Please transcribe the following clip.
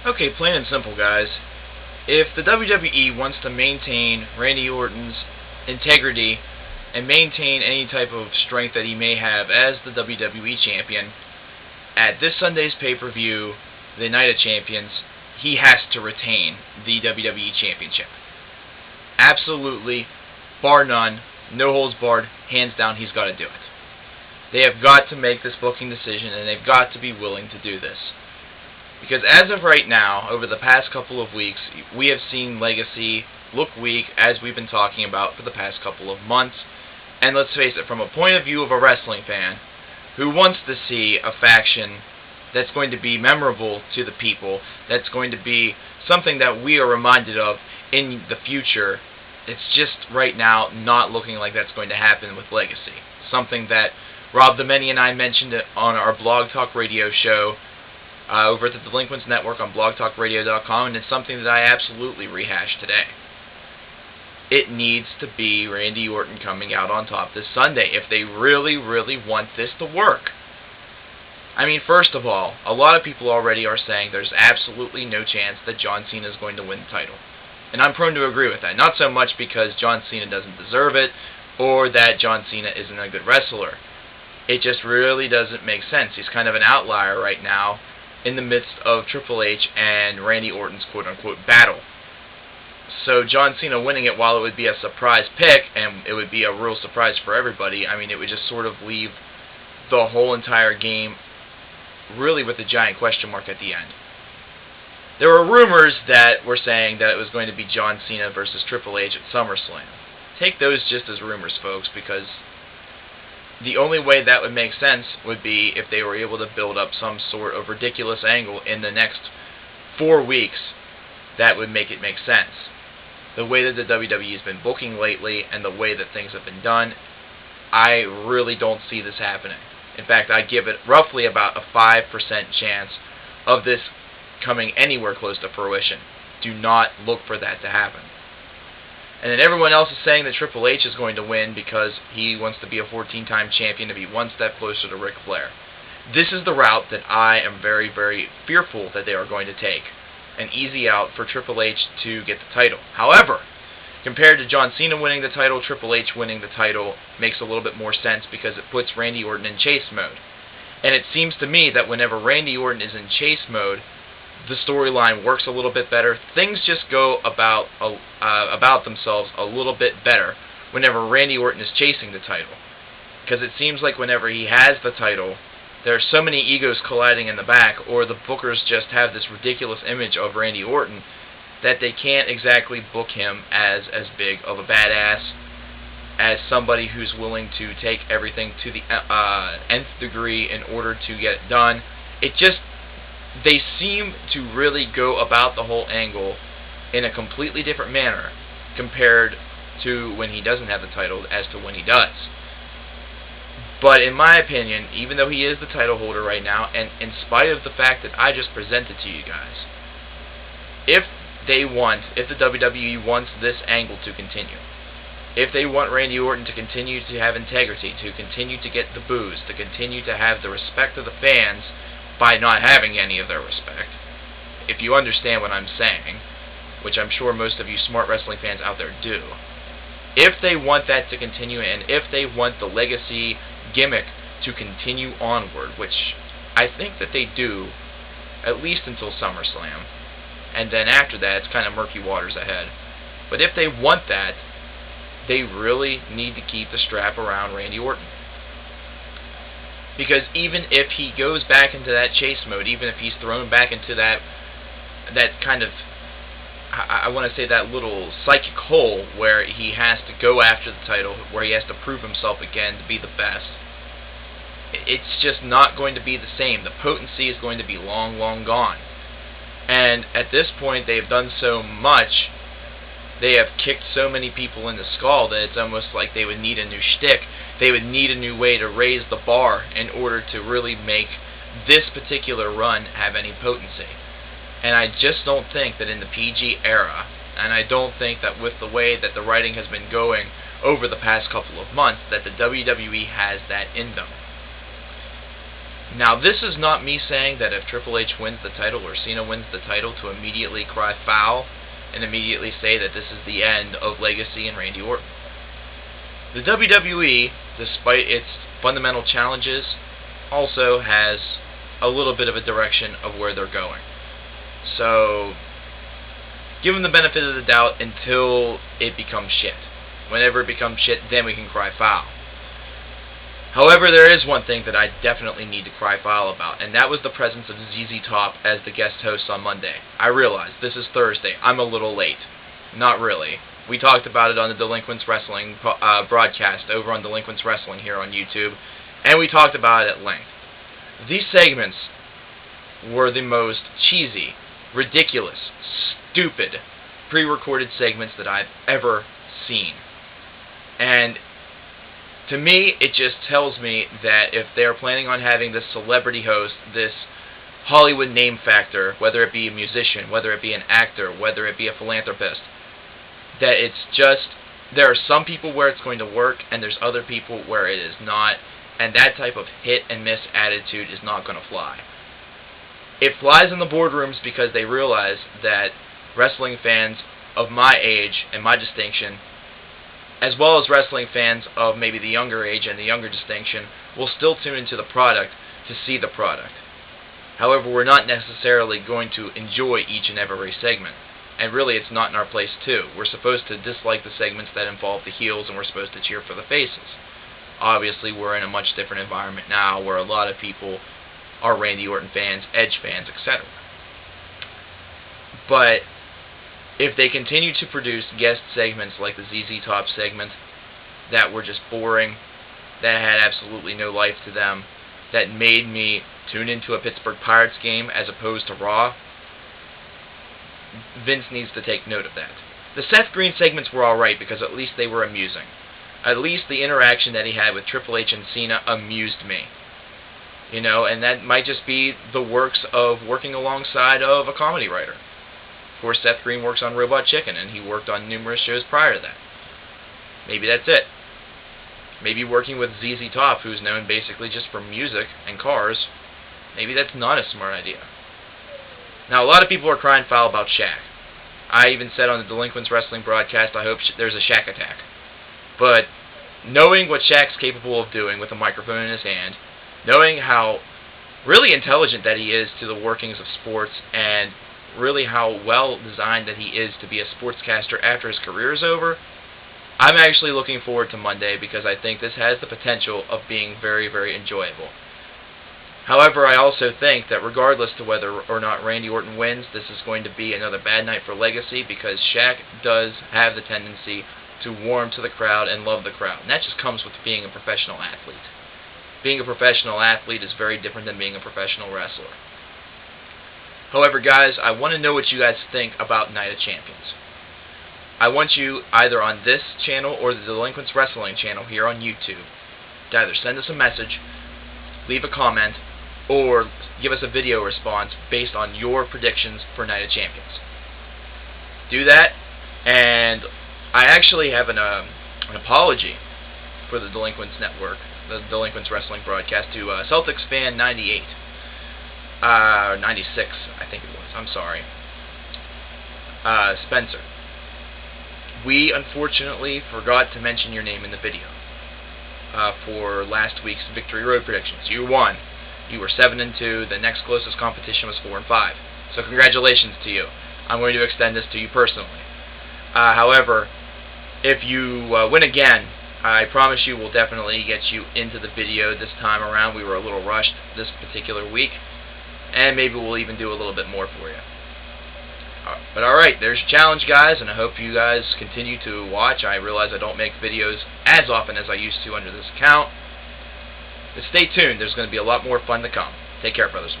Okay, plain and simple, guys. If the WWE wants to maintain Randy Orton's integrity and maintain any type of strength that he may have as the WWE Champion, at this Sunday's pay-per-view, the Night of Champions, he has to retain the WWE Championship. Absolutely, bar none, no holds barred, hands down, he's got to do it. They have got to make this booking decision, and they've got to be willing to do this. Because as of right now, over the past couple of weeks, we have seen Legacy look weak, as we've been talking about for the past couple of months. And let's face it, from a point of view of a wrestling fan who wants to see a faction that's going to be memorable to the people, that's going to be something that we are reminded of in the future, it's just right now not looking like that's going to happen with Legacy. Something that Rob the Many and I mentioned on our Blog Talk Radio show over at the Delinquents Network on blogtalkradio.com, and it's something that I absolutely rehashed today. It needs to be Randy Orton coming out on top this Sunday if they really, really want this to work. I mean, first of all, a lot of people already are saying there's absolutely no chance that John Cena is going to win the title. And I'm prone to agree with that. Not so much because John Cena doesn't deserve it or that John Cena isn't a good wrestler. It just really doesn't make sense. He's kind of an outlier right now in the midst of Triple H and Randy Orton's quote-unquote battle. So John Cena winning it, while it would be a surprise pick, and it would be a real surprise for everybody, I mean, it would just sort of leave the whole entire game really with a giant question mark at the end. There were rumors that were saying that it was going to be John Cena versus Triple H at SummerSlam. Take those just as rumors, folks, because the only way that would make sense would be if they were able to build up some sort of ridiculous angle in the next 4 weeks that would make it make sense. The way that the WWE has been booking lately and the way that things have been done, I really don't see this happening. In fact, I give it roughly about a 5% chance of this coming anywhere close to fruition. Do not look for that to happen. And then everyone else is saying that Triple H is going to win because he wants to be a 14-time champion to be one step closer to Ric Flair. This is the route that I am very, very fearful that they are going to take. An easy out for Triple H to get the title. However, compared to John Cena winning the title, Triple H winning the title makes a little bit more sense because it puts Randy Orton in chase mode. And it seems to me that whenever Randy Orton is in chase mode, the storyline works a little bit better. Things just go about themselves a little bit better whenever Randy Orton is chasing the title. Because it seems like whenever he has the title, there are so many egos colliding in the back, or the bookers just have this ridiculous image of Randy Orton that they can't exactly book him as big of a badass, as somebody who's willing to take everything to the nth degree in order to get it done. They seem to really go about the whole angle in a completely different manner compared to when he doesn't have the title as to when he does. But in my opinion, even though he is the title holder right now, and in spite of the fact that I just presented to you guys, if the WWE wants this angle to continue, if they want Randy Orton to continue to have integrity, to continue to get the boos, to continue to have the respect of the fans by not having any of their respect, if you understand what I'm saying, which I'm sure most of you smart wrestling fans out there do, if they want that to continue, and if they want the Legacy gimmick to continue onward, which I think that they do, at least until SummerSlam, and then after that it's kind of murky waters ahead. But if they want that, they really need to keep the strap around Randy Orton. Because even if he goes back into that chase mode, even if he's thrown back into that kind of, I want to say that little psychic hole where he has to go after the title, where he has to prove himself again to be the best, it's just not going to be the same. The potency is going to be long, long gone. And at this point, they've done so much, they have kicked so many people in the skull that it's almost like they would need a new shtick. They would need a new way to raise the bar in order to really make this particular run have any potency. And I just don't think that in the PG era, and I don't think that with the way that the writing has been going over the past couple of months, that the WWE has that in them. Now, this is not me saying that if Triple H wins the title or Cena wins the title to immediately cry foul and immediately say that this is the end of Legacy and Randy Orton. The WWE, despite its fundamental challenges, also has a little bit of a direction of where they're going. So, give them the benefit of the doubt until it becomes shit. Whenever it becomes shit, then we can cry foul. However, there is one thing that I definitely need to cry foul about, and that was the presence of ZZ Top as the guest host on Monday. I realize this is Thursday. I'm a little late. Not really. We talked about it on the Delinquents Wrestling broadcast over on Delinquents Wrestling here on YouTube, and we talked about it at length. These segments were the most cheesy, ridiculous, stupid, pre-recorded segments that I've ever seen. And to me, it just tells me that if they're planning on having this celebrity host, this Hollywood name factor, whether it be a musician, whether it be an actor, whether it be a philanthropist, that it's just, there are some people where it's going to work, and there's other people where it is not, and that type of hit and miss attitude is not going to fly. It flies in the boardrooms because they realize that wrestling fans of my age and my distinction, as well as wrestling fans of maybe the younger age and the younger distinction, will still tune into the product to see the product. However, we're not necessarily going to enjoy each and every segment. And really, it's not in our place too. We're supposed to dislike the segments that involve the heels, and we're supposed to cheer for the faces. Obviously, we're in a much different environment now where a lot of people are Randy Orton fans, Edge fans, etc. But if they continue to produce guest segments like the ZZ Top segment that were just boring, that had absolutely no life to them, that made me tune into a Pittsburgh Pirates game as opposed to Raw, Vince needs to take note of that. The Seth Green segments were alright because at least they were amusing. At least the interaction that he had with Triple H and Cena amused me. You know, and that might just be the works of working alongside of a comedy writer. Of course, Seth Green works on Robot Chicken, and he worked on numerous shows prior to that. Maybe that's it. Maybe working with ZZ Top, who's known basically just for music and cars, maybe that's not a smart idea. Now, a lot of people are crying foul about SHAQ. I even said on the Delinquents Wrestling broadcast, I hope there's a SHAQ attack. But knowing what SHAQ's capable of doing with a microphone in his hand, knowing how really intelligent that he is to the workings of sports, and really how well designed that he is to be a sportscaster after his career is over, I'm actually looking forward to Monday because I think this has the potential of being very, very enjoyable. However, I also think that regardless to whether or not Randy Orton wins, this is going to be another bad night for Legacy because SHAQ does have the tendency to warm to the crowd and love the crowd. And that just comes with being a professional athlete. Being a professional athlete is very different than being a professional wrestler. However, guys, I want to know what you guys think about Night of Champions. I want you, either on this channel or the Delinquents Wrestling channel here on YouTube, to either send us a message, leave a comment, or give us a video response based on your predictions for Night of Champions. Do that, and I actually have an apology for the Delinquents Network, the Delinquents Wrestling broadcast, to Celtics fan 98. 96, I think it was. I'm sorry. Spencer. We unfortunately forgot to mention your name in the video for last week's Victory Road predictions. You won. You were 7-2. The next closest competition was 4-5. So congratulations to you. I'm going to extend this to you personally. However, if you win again, I promise you we'll definitely get you into the video this time around. We were a little rushed this particular week, and maybe we'll even do a little bit more for you. But alright, there's your challenge, guys, and I hope you guys continue to watch. I realize I don't make videos as often as I used to under this account. But stay tuned, there's going to be a lot more fun to come. Take care, brothers.